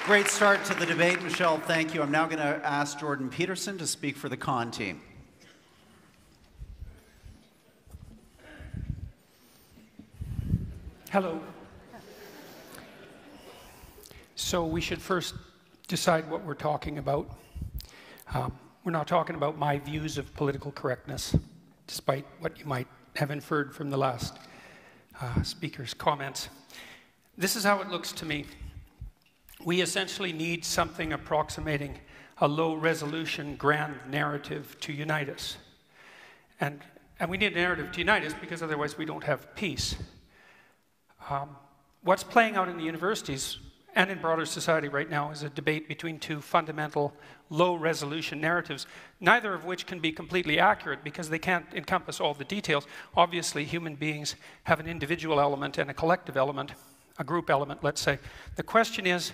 Great start to the debate, Michelle. Thank you. I'm now going to ask Jordan Peterson to speak for the con team. Hello. So we should first decide what we're talking about. We're not talking about my views of political correctness, despite what you might have inferred from the last speaker's comments. This is how it looks to me. We essentially need something approximating a low-resolution grand narrative to unite us. And we need a narrative to unite us because otherwise we don't have peace. What's playing out in the universities and in broader society right now is a debate between two fundamental low-resolution narratives, neither of which can be completely accurate because they can't encompass all the details. Obviously, human beings have an individual element and a collective element, a group element, let's say. The question is,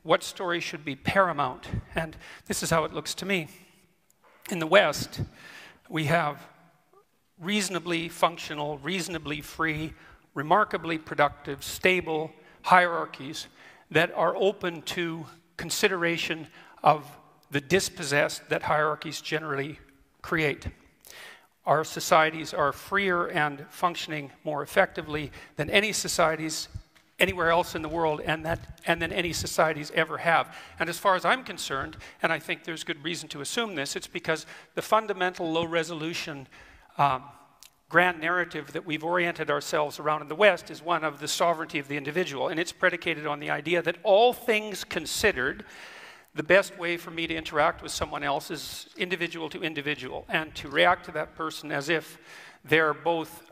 what story should be paramount? And this is how it looks to me. In the West, we have reasonably functional, reasonably free, remarkably productive, stable hierarchies that are open to consideration of the dispossessed that hierarchies generally create. Our societies are freer and functioning more effectively than any societies anywhere else in the world and than any societies ever have. And as far as I'm concerned, and I think there's good reason to assume this, it's because the fundamental low-resolution grand narrative that we've oriented ourselves around in the West is one of the sovereignty of the individual, and it's predicated on the idea that all things considered, the best way for me to interact with someone else is individual to individual, and to react to that person as if they're both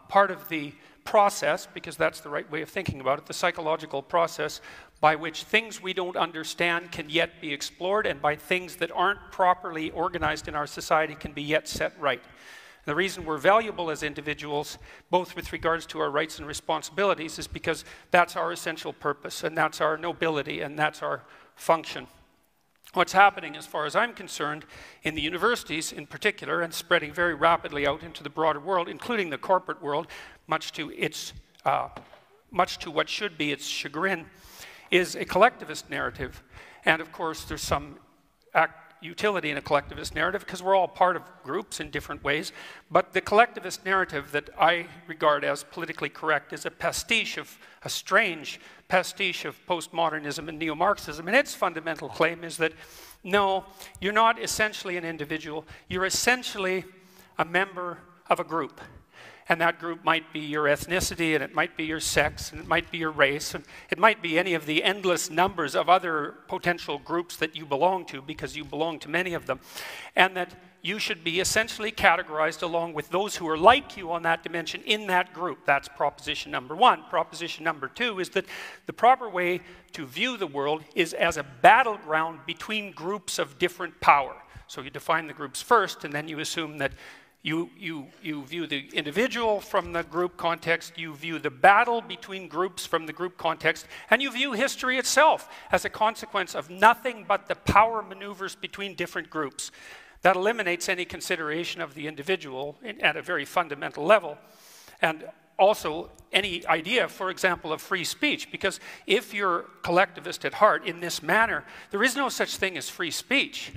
part of the process, because that's the right way of thinking about it, the psychological process by which things we don't understand can yet be explored, and by things that aren't properly organized in our society can be yet set right. The reason we're valuable as individuals, both with regards to our rights and responsibilities, is because that's our essential purpose, and that's our nobility, and that's our function. What's happening, as far as I'm concerned, in the universities in particular, and spreading very rapidly out into the broader world, including the corporate world, much to what should be its chagrin, is a collectivist narrative. And of course, there's some utility in a collectivist narrative because we're all part of groups in different ways, but the collectivist narrative that I regard as politically correct is a strange pastiche of postmodernism and neo-Marxism, and its fundamental claim is that no, you're not essentially an individual, you're essentially a member of a group. And that group might be your ethnicity, and it might be your sex, and it might be your race, and it might be any of the endless numbers of other potential groups that you belong to, because you belong to many of them. And that you should be essentially categorized along with those who are like you on that dimension in that group. That's proposition number one. Proposition number two is that the proper way to view the world is as a battleground between groups of different power. So you define the groups first, and then you assume that you view the individual from the group context, you view the battle between groups from the group context, and you view history itself as a consequence of nothing but the power maneuvers between different groups. That eliminates any consideration of the individual at a very fundamental level, and also any idea, for example, of free speech, because if you're collectivist at heart in this manner, there is no such thing as free speech.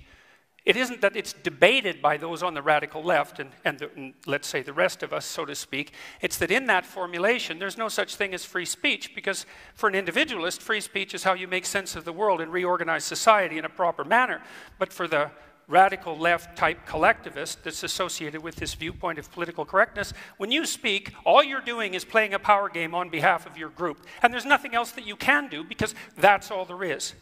It isn't that it's debated by those on the radical left and let's say the rest of us, so to speak. It's that in that formulation, there's no such thing as free speech, because for an individualist, free speech is how you make sense of the world and reorganize society in a proper manner. But for the radical left type collectivist that's associated with this viewpoint of political correctness, when you speak, all you're doing is playing a power game on behalf of your group. And there's nothing else that you can do, because that's all there is.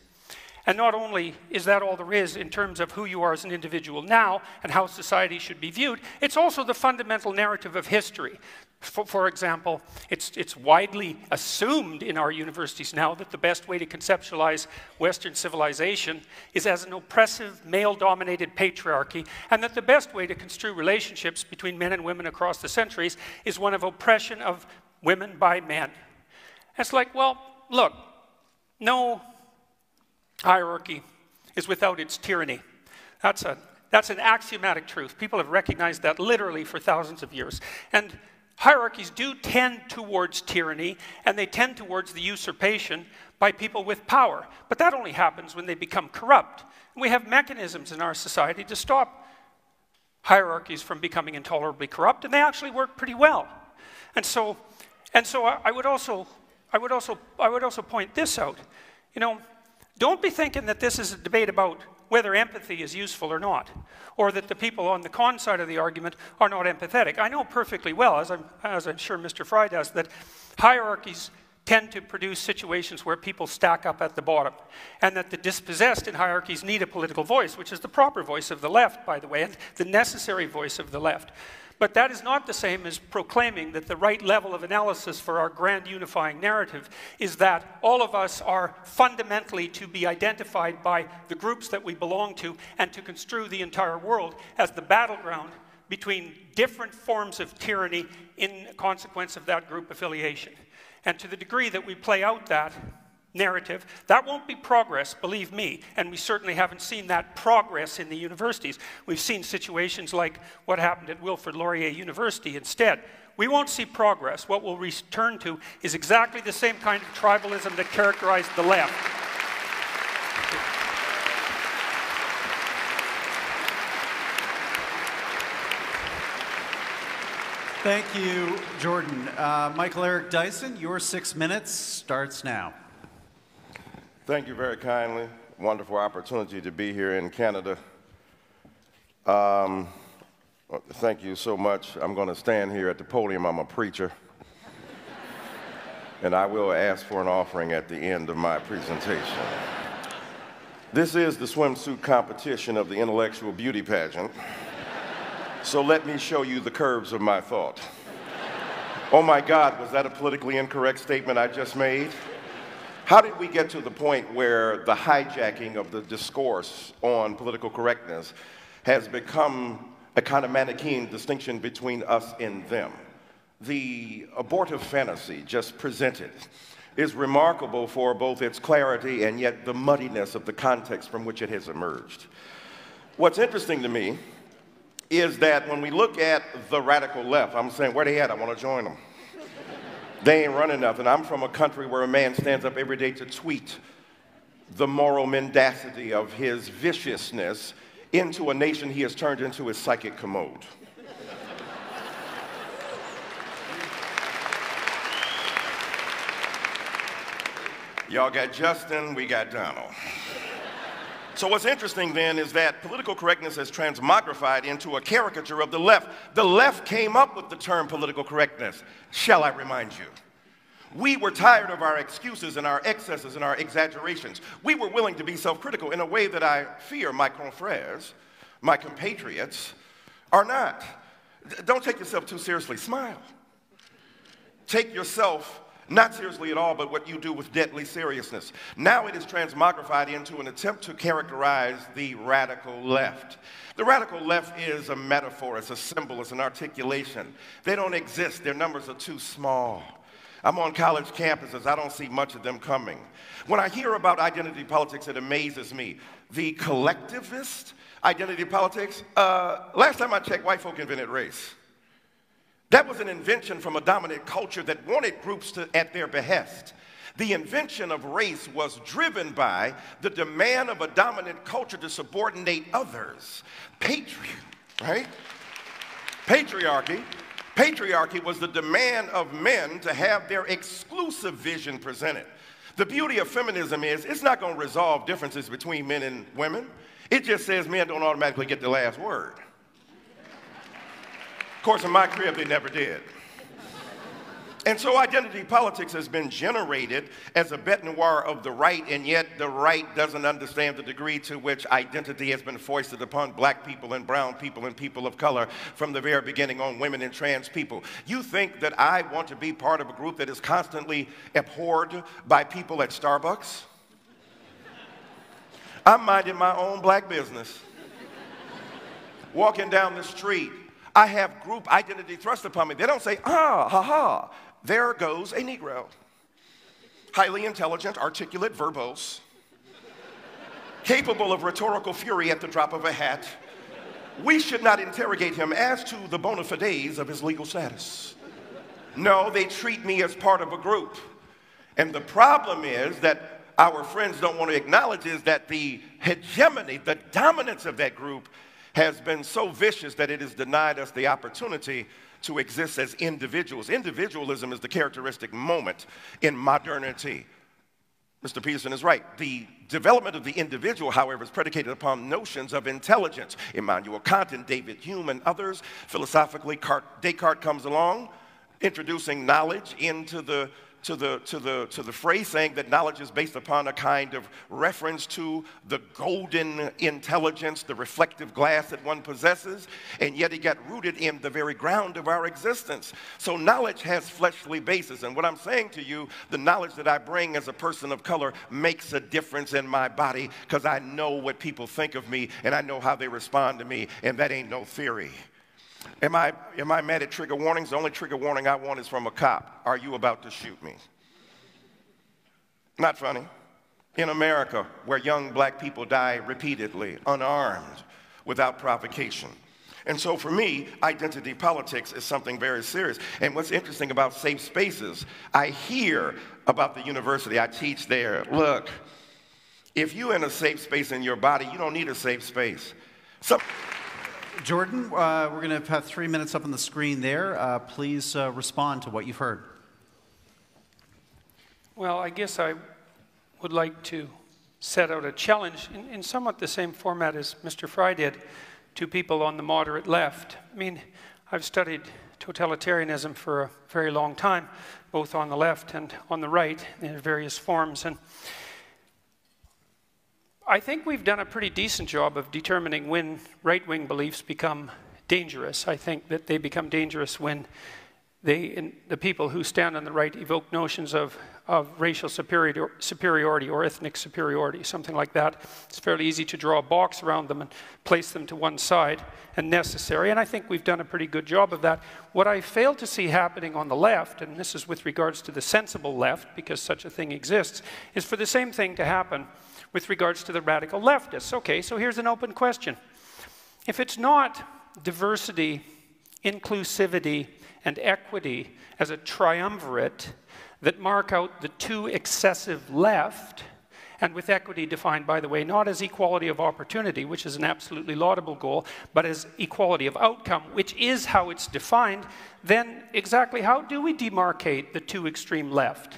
And not only is that all there is in terms of who you are as an individual now and how society should be viewed, it's also the fundamental narrative of history. For example, it's widely assumed in our universities now that the best way to conceptualize Western civilization is as an oppressive, male-dominated patriarchy, and that the best way to construe relationships between men and women across the centuries is one of oppression of women by men. And it's like, well, look, no hierarchy is without its tyranny. That's an axiomatic truth. People have recognized that literally for thousands of years. And hierarchies do tend towards tyranny, and they tend towards the usurpation by people with power. But that only happens when they become corrupt. And we have mechanisms in our society to stop hierarchies from becoming intolerably corrupt, and they actually work pretty well. And so I would also point this out. You know, don't be thinking that this is a debate about whether empathy is useful or not, or that the people on the con side of the argument are not empathetic. I know perfectly well, as I'm sure Mr. Fry does, that hierarchies tend to produce situations where people stack up at the bottom, and that the dispossessed in hierarchies need a political voice, which is the proper voice of the left, by the way, and the necessary voice of the left. But that is not the same as proclaiming that the right level of analysis for our grand unifying narrative is that all of us are fundamentally to be identified by the groups that we belong to, and to construe the entire world as the battleground between different forms of tyranny in consequence of that group affiliation. And to the degree that we play out that narrative, that won't be progress, believe me, and we certainly haven't seen that progress in the universities. We've seen situations like what happened at Wilfrid Laurier University instead. We won't see progress. What we'll return to is exactly the same kind of tribalism that characterized the left. Thank you, Jordan. Michael Eric Dyson, your 6 minutes starts now. Thank you very kindly. Wonderful opportunity to be here in Canada. Thank you so much. I'm going to stand here at the podium. I'm a preacher. And I will ask for an offering at the end of my presentation. This is the swimsuit competition of the intellectual beauty pageant. So let me show you the curves of my thought. Oh my God, was that a politically incorrect statement I just made? How did we get to the point where the hijacking of the discourse on political correctness has become a kind of Manichaean distinction between us and them? The abortive fantasy just presented is remarkable for both its clarity and yet the muddiness of the context from which it has emerged. What's interesting to me is that when we look at the radical left, I'm saying, where they at? I want to join them. They ain't running nothing. I'm from a country where a man stands up every day to tweet the moral mendacity of his viciousness into a nation he has turned into his psychic commode. Y'all got Justin, we got Donald. So what's interesting then is that political correctness has transmogrified into a caricature of the left. The left came up with the term political correctness. Shall I remind you? We were tired of our excuses and our excesses and our exaggerations. We were willing to be self-critical in a way that I fear my confrères, my compatriots, are not. Don't take yourself too seriously. Smile. Take yourself not seriously at all, but what you do with deadly seriousness. Now it is transmogrified into an attempt to characterize the radical left. The radical left is a metaphor, it's a symbol, it's an articulation. They don't exist, their numbers are too small. I'm on college campuses, I don't see much of them coming. When I hear about identity politics, it amazes me. The collectivist identity politics, last time I checked, white folk invented race. That was an invention from a dominant culture that wanted groups to, at their behest. The invention of race was driven by the demand of a dominant culture to subordinate others. Right? Patriarchy was the demand of men to have their exclusive vision presented. The beauty of feminism is it's not going to resolve differences between men and women. It just says men don't automatically get the last word. Of course, in my crib, they never did. And so identity politics has been generated as a bête noire of the right, and yet the right doesn't understand the degree to which identity has been foisted upon black people and brown people and people of color from the very beginning on women and trans people. You think that I want to be part of a group that is constantly abhorred by people at Starbucks? I'm minding my own black business. Walking down the street, I have group identity thrust upon me. They don't say, ah, ha, ha, there goes a Negro. Highly intelligent, articulate, verbose, capable of rhetorical fury at the drop of a hat. We should not interrogate him as to the bona fides of his legal status. No, they treat me as part of a group. And the problem is that our friends don't want to acknowledge is that the hegemony, the dominance of that group has been so vicious that it has denied us the opportunity to exist as individuals. Individualism is the characteristic moment in modernity. Mr. Peterson is right. The development of the individual, however, is predicated upon notions of intelligence. Immanuel Kant and David Hume and others, philosophically, Descartes comes along, introducing knowledge into the phrase, saying that knowledge is based upon a kind of reference to the golden intelligence, the reflective glass that one possesses, and yet it got rooted in the very ground of our existence. So knowledge has fleshly basis, and what I'm saying to you, the knowledge that I bring as a person of color makes a difference in my body because I know what people think of me and I know how they respond to me, and that ain't no theory. Am I mad at trigger warnings? The only trigger warning I want is from a cop. Are you about to shoot me? Not funny. In America, where young black people die repeatedly, unarmed, without provocation. And so for me, identity politics is something very serious. And what's interesting about safe spaces, I hear about the university. I teach there. Look, if you're in a safe space in your body, you don't need a safe space. Jordan, we're going to have 3 minutes up on the screen there. Please respond to what you've heard. Well, I guess I would like to set out a challenge in somewhat the same format as Mr. Fry did to people on the moderate left. I mean, I've studied totalitarianism for a very long time, both on the left and on the right in various forms. And I think we've done a pretty decent job of determining when right-wing beliefs become dangerous. I think that they become dangerous when the people who stand on the right evoke notions of racial superiority or ethnic superiority, something like that. It's fairly easy to draw a box around them and place them to one side and necessary, and I think we've done a pretty good job of that. What I fail to see happening on the left, and this is with regards to the sensible left, because such a thing exists, is for the same thing to happen with regards to the radical leftists. Okay, so here's an open question. If it's not diversity, inclusivity, and equity as a triumvirate that mark out the two excessive left, and with equity defined, by the way, not as equality of opportunity, which is an absolutely laudable goal, but as equality of outcome, which is how it's defined, then exactly how do we demarcate the two extreme left?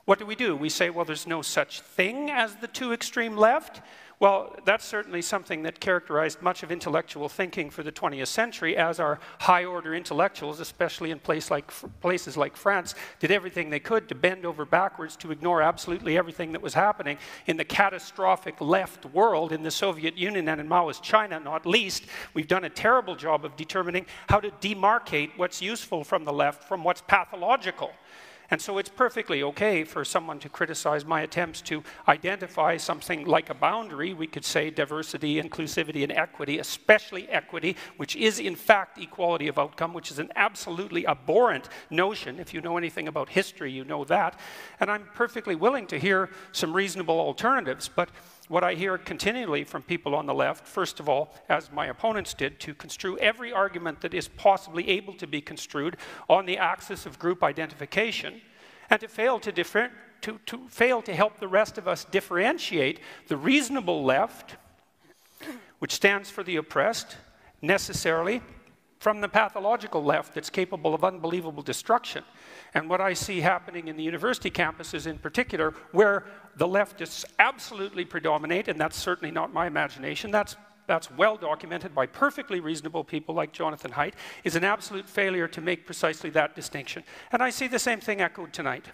What do? We say, well, there's no such thing as the two extreme left? Well, that's certainly something that characterized much of intellectual thinking for the 20th century, as our high-order intellectuals, especially in places like France, did everything they could to bend over backwards to ignore absolutely everything that was happening in the catastrophic left world, in the Soviet Union and in Maoist China, not least. We've done a terrible job of determining how to demarcate what's useful from the left from what's pathological. And so it's perfectly okay for someone to criticize my attempts to identify something like a boundary. We could say diversity, inclusivity, and equity, especially equity, which is in fact equality of outcome, which is an absolutely abhorrent notion. If you know anything about history, you know that. And I'm perfectly willing to hear some reasonable alternatives, but what I hear continually from people on the left, first of all, as my opponents did, to construe every argument that is possibly able to be construed on the axis of group identification, and to fail to help the rest of us differentiate the reasonable left, which stands for the oppressed, necessarily, from the pathological left that's capable of unbelievable destruction. And what I see happening in the university campuses in particular, where the leftists absolutely predominate, and that's certainly not my imagination, that's well documented by perfectly reasonable people like Jonathan Haidt, is an absolute failure to make precisely that distinction. And I see the same thing echoed tonight.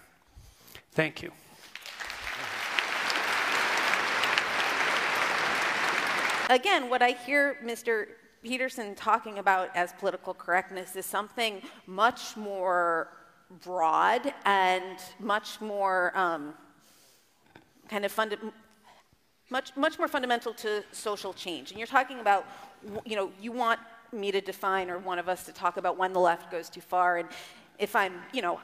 Thank you. Again, what I hear Mr. Peterson talking about as political correctness is something much more broad and much more much more fundamental to social change. And you're talking about, you want me to define, or one of us to talk about when the left goes too far. And if I'm,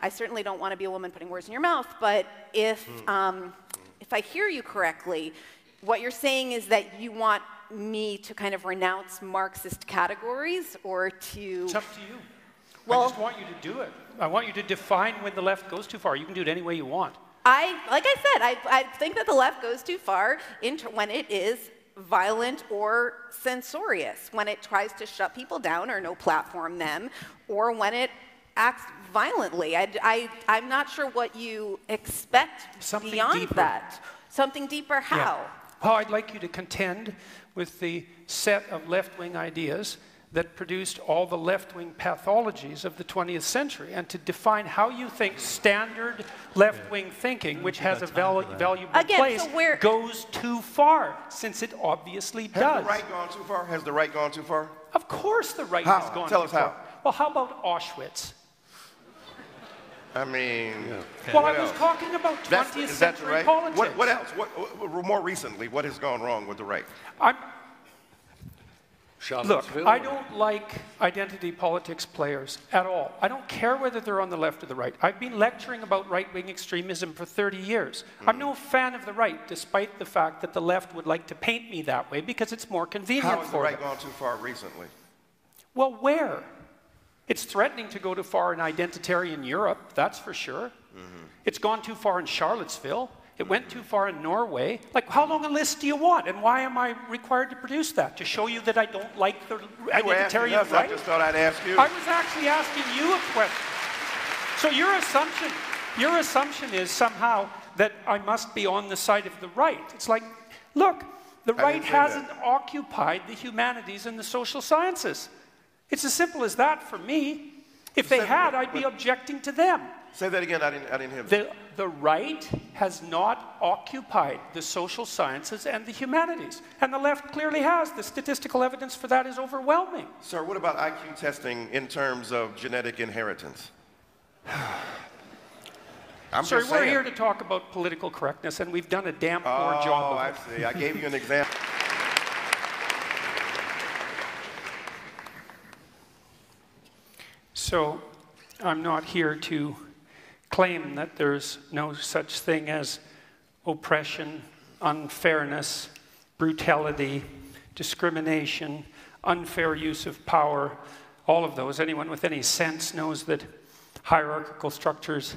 I certainly don't want to be a woman putting words in your mouth, but if I hear you correctly, what you're saying is that you want me to kind of renounce Marxist categories, or to... It's up to you. Well, I just want you to do it. I want you to define when the left goes too far. You can do it any way you want. like I said, I think that the left goes too far when it is violent or censorious, when it tries to shut people down or no platform them, or when it acts violently. I'm not sure what you expect Something beyond deeper. that. Something deeper, how? Yeah. Well, I'd like you to contend with the set of left-wing ideas that produced all the left-wing pathologies of the 20th century, and to define how you think standard left-wing thinking, which has a valuable place, goes too far, since it obviously does. Has the right gone too far? Has the right gone too far? Of course the right How? has gone Tell too us far. how. Well, how about Auschwitz? I mean, Well, I was talking about 20th is that the century right? politics. What else? More recently, what has gone wrong with the right? Look, I don't like identity politics players at all. I don't care whether they're on the left or the right. I've been lecturing about right-wing extremism for 30 years. I'm no fan of the right, despite the fact that the left would like to paint me that way because it's more convenient How has the for right them. gone too far recently? Well, where? It's threatening to go too far in identitarian Europe, that's for sure. It's gone too far in Charlottesville. It went too far in Norway. Like, how long a list do you want? And why am I required to produce that? To show you that I don't like the identitarian us, right? I just thought I'd ask you. I was actually asking you a question. So your assumption is somehow that I must be on the side of the right. It's like, look, the right hasn't occupied the humanities and the social sciences. It's as simple as that for me. If they had, I'd be objecting to them. Say that again. I didn't hear that. The right has not occupied the social sciences and the humanities. And the left clearly has. The statistical evidence for that is overwhelming. Sir, what about IQ testing in terms of genetic inheritance? Sorry, we're here to talk about political correctness, and we've done a damn poor job of it. I see. I gave you an example. So I'm not here to claim that there's no such thing as oppression, unfairness, brutality, discrimination, unfair use of power, all of those. Anyone with any sense knows that hierarchical structures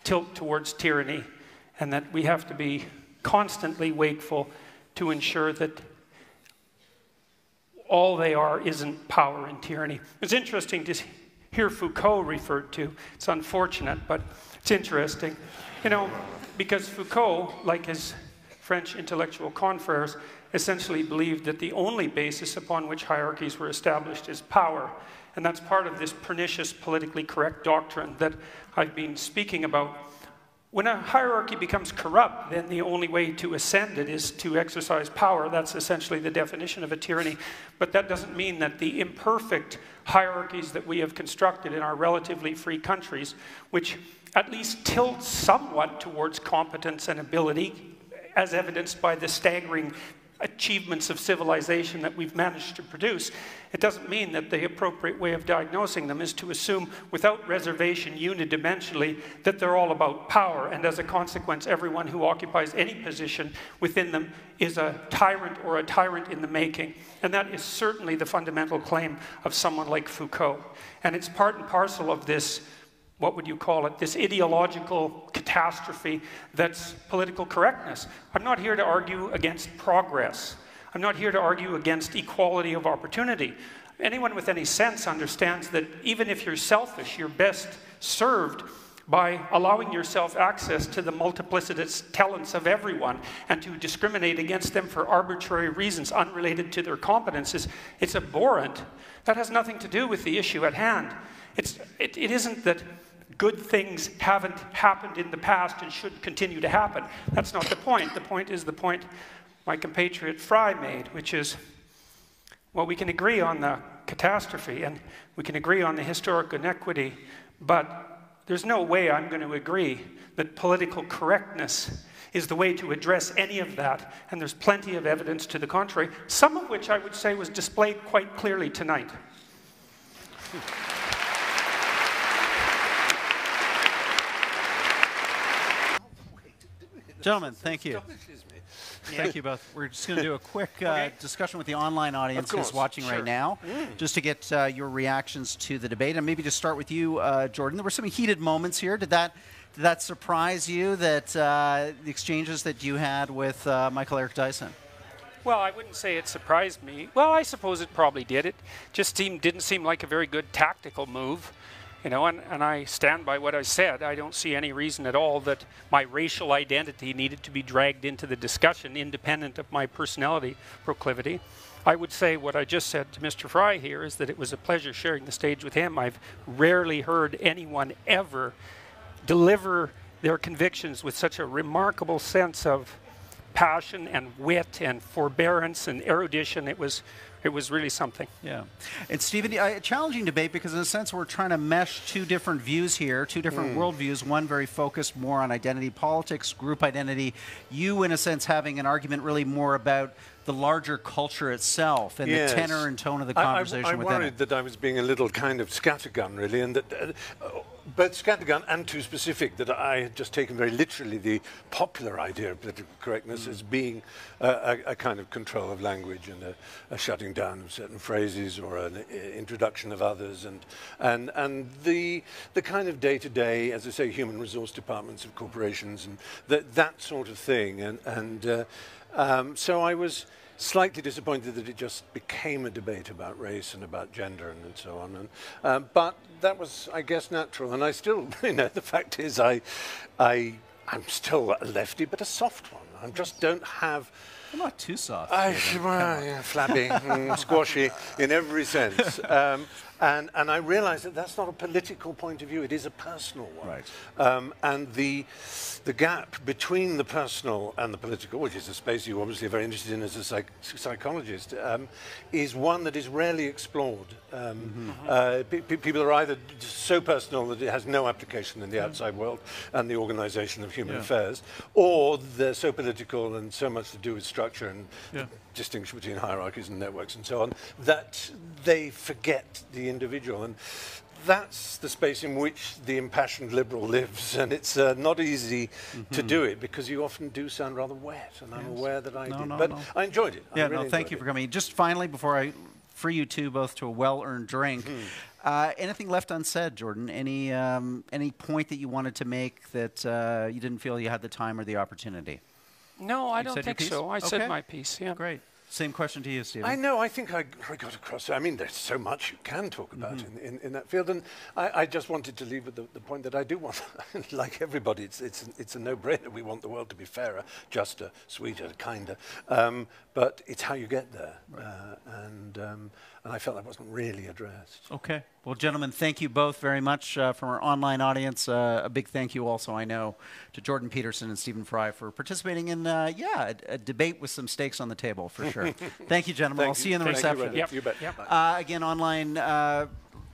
tilt towards tyranny, and that we have to be constantly wakeful to ensure that all they are isn't power and tyranny. It's interesting to hear Foucault referred to. It's unfortunate, but it's interesting. You know, because Foucault, like his French intellectual confreres, essentially believed that the only basis upon which hierarchies were established is power. And that's part of this pernicious politically correct doctrine that I've been speaking about. When a hierarchy becomes corrupt, then the only way to ascend it is to exercise power. That's essentially the definition of a tyranny. But that doesn't mean that the imperfect hierarchies that we have constructed in our relatively free countries, which at least tilt somewhat towards competence and ability, as evidenced by the staggering achievements of civilization that we've managed to produce, it doesn't mean that the appropriate way of diagnosing them is to assume without reservation unidimensionally that they're all about power, and as a consequence everyone who occupies any position within them is a tyrant or a tyrant in the making. And that is certainly the fundamental claim of someone like Foucault. And it's part and parcel of this, what would you call it, this ideological catastrophe that's political correctness. I'm not here to argue against progress. I'm not here to argue against equality of opportunity. Anyone with any sense understands that even if you're selfish, you're best served by allowing yourself access to the multiplicitous talents of everyone, and to discriminate against them for arbitrary reasons unrelated to their competences. It's abhorrent. That has nothing to do with the issue at hand. It isn't that good things haven't happened in the past and should continue to happen. That's not the point. The point is the point my compatriot Fry made, which is, well, we can agree on the catastrophe and we can agree on the historic inequity, but there's no way I'm going to agree that political correctness is the way to address any of that, and there's plenty of evidence to the contrary, some of which I would say was displayed quite clearly tonight. Gentlemen, thank you. Thank you both. We're just going to do a quick discussion with the online audience who's watching right now, just to get your reactions to the debate. And maybe to start with you, Jordan, there were some heated moments here. Did that surprise you, that the exchanges that you had with Michael Eric Dyson? Well, I wouldn't say it surprised me. Well, I suppose it probably did. It just didn't seem like a very good tactical move. You know, and I stand by what I said. I don't see any reason at all that my racial identity needed to be dragged into the discussion, independent of my personality proclivity. I would say what I just said to Mr. Fry here is that it was a pleasure sharing the stage with him. I've rarely heard anyone ever deliver their convictions with such a remarkable sense of passion and wit and forbearance and erudition. It was really something. Yeah. And Stephen, a challenging debate because in a sense we're trying to mesh two different views here, two different worldviews, one very focused more on identity politics, group identity. You, in a sense, having an argument really more about the larger culture itself and the tenor and tone of the conversation I within it. worried that I was being a little kind of scattergun, really, and that both scattergun and too specific, that I had just taken very literally the popular idea of political correctness as being a kind of control of language and a shutting down of certain phrases or an introduction of others, and the kind of day-to-day, as I say, human resource departments of corporations and that sort of thing, so I was slightly disappointed that it just became a debate about race and about gender and so on. But that was, I guess, natural. And I still, the fact is, I'm still a lefty, but a soft one. I just don't have. I'm not too soft. Flabby, squashy in every sense. And I realize that that's not a political point of view, it is a personal one. Right. And the gap between the personal and the political, which is a space you obviously are very interested in as a psychologist, is one that is rarely explored. People are either so personal that it has no application in the outside world and the organization of human affairs, or they're so political and so much to do with structure and distinction between hierarchies and networks and so on, that they forget the individual. And that's the space in which the impassioned liberal lives, and it's not easy to do it because you often do sound rather wet, and I'm aware that I did. But I enjoyed it. Yeah, really thank you for coming. Just finally, before I free you two both to a well-earned drink, anything left unsaid, Jordan? Any point that you wanted to make that you didn't feel you had the time or the opportunity? No, I don't think so. I said my piece, yeah. Great. Same question to you, Stephen. I know, I think I got across. I mean, there's so much you can talk about in that field, and I just wanted to leave with the point that I do want, like everybody, it's a no-brainer. We want the world to be fairer, juster, sweeter, kinder, but it's how you get there, and I felt that wasn't really addressed. Okay. Well, gentlemen, thank you both very much from our online audience. A big thank you also, I know, to Jordan Peterson and Stephen Fry for participating in, a debate with some stakes on the table, for sure. Thank you, gentlemen. I'll see you in the reception. You bet. Again, online